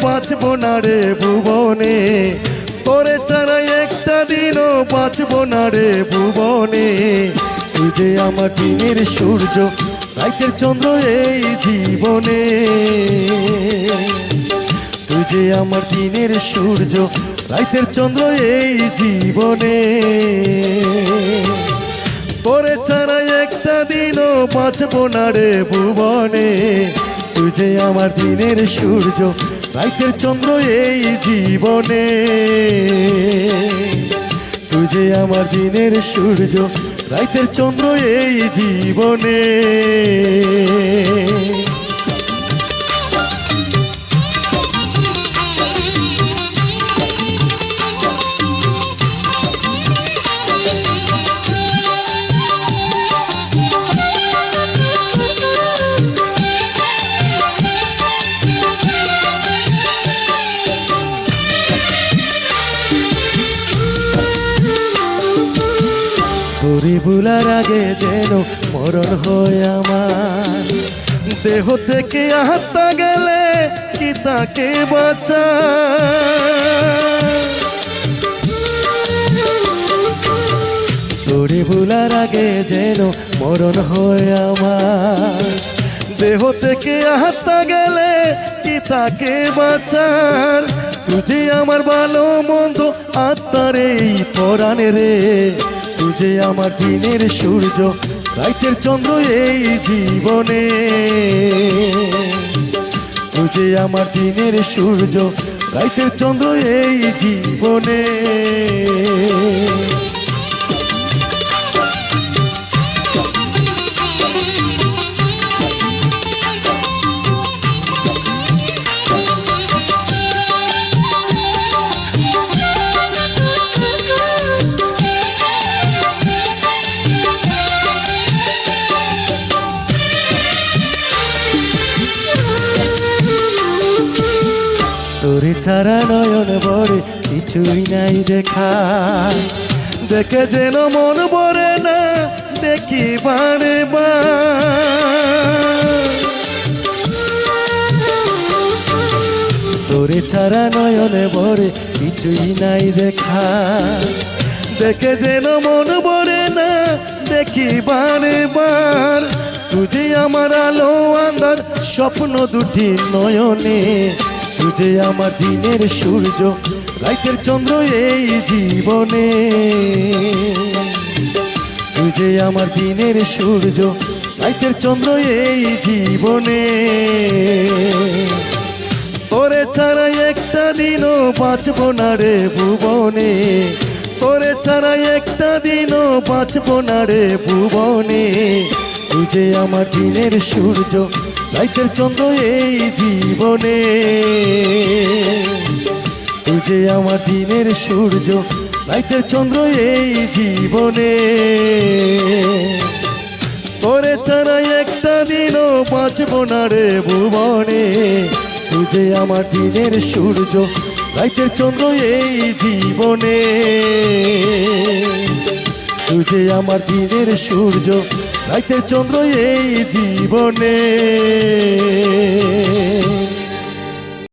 বাঁচবো না রে ভুবনে, তোরে ছাড়া একটা দিনও বাঁচবো না রে ভুবনে। তুই যে আমার দিনের সূর্য, রাতের চন্দ্র এই জীবনে। তুই যে আমার দিনের সূর্য, রাতের চন্দ্র এই জীবনে। তোরে ছাড়া একটা দিনও বাঁচবো না রে ভুবনে। তুই যে আমার দিনের সূর্য, রাতের চন্দ্র এই জীবনে। তুই যে আমার দিনের সূর্য, রাতের চন্দ্র এই জীবনে। তোরে ভুলার আগে যেন মরণ হয় আমার, দেহ থেকে আত্মা গেলে কি তাকে বাঁচা। তোরে ভুলার আগে যেন মরণ হয় আমার, দেহ থেকে আত্মা গেলে কি তাকে বাঁচার। তুই আমার ভালো মন্দ আত্মার এই পরাণে রে। তুই যে আমার দিনের সূর্য, রাতের চন্দ্র এই জীবনে। তুই যে আমার দিনের সূর্য, রাতের চন্দ্র এই জীবনে। তোরে ছাড়া নয়ন ভরে কিছুই নাই দেখা, দেখে যেন মন ভরে না দেখি বারে বার। তোরে ছাড়া নয়ন ভরে কিছুই নাই দেখা, দেখে যেন মন ভরে না দেখি বারে বার। তুই আমার আলো আন্ধার স্বপ্ন দুটি নয়নে। তুই যে আমার দিনের সূর্য, রাতের চন্দ্র এই জীবনে। তুই যে আমার দিনের সূর্য, রাতের চন্দ্র এই জীবনে। তোরে ছাড়া একটা দিনও বাঁচবো না রে ভুবনে। তোরে ছাড়া একটা দিনও বাঁচবো না রে ভুবনে। তুই যে আমার দিনের সূর্য, রাতের চন্দ্র এই জীবনে। তুই যে আমার দিনের সূর্য, রাতের চন্দ্র এই জীবনে। তোরে ছাড়া একটা দিনও বাঁচবো না রে ভুবনে। তুই যে আমার দিনের সূর্য, রাতের চন্দ্র এই জীবনে। তুই যে আমার দিনের সূর্য, রাতের চন্দ্র এই জীবনে।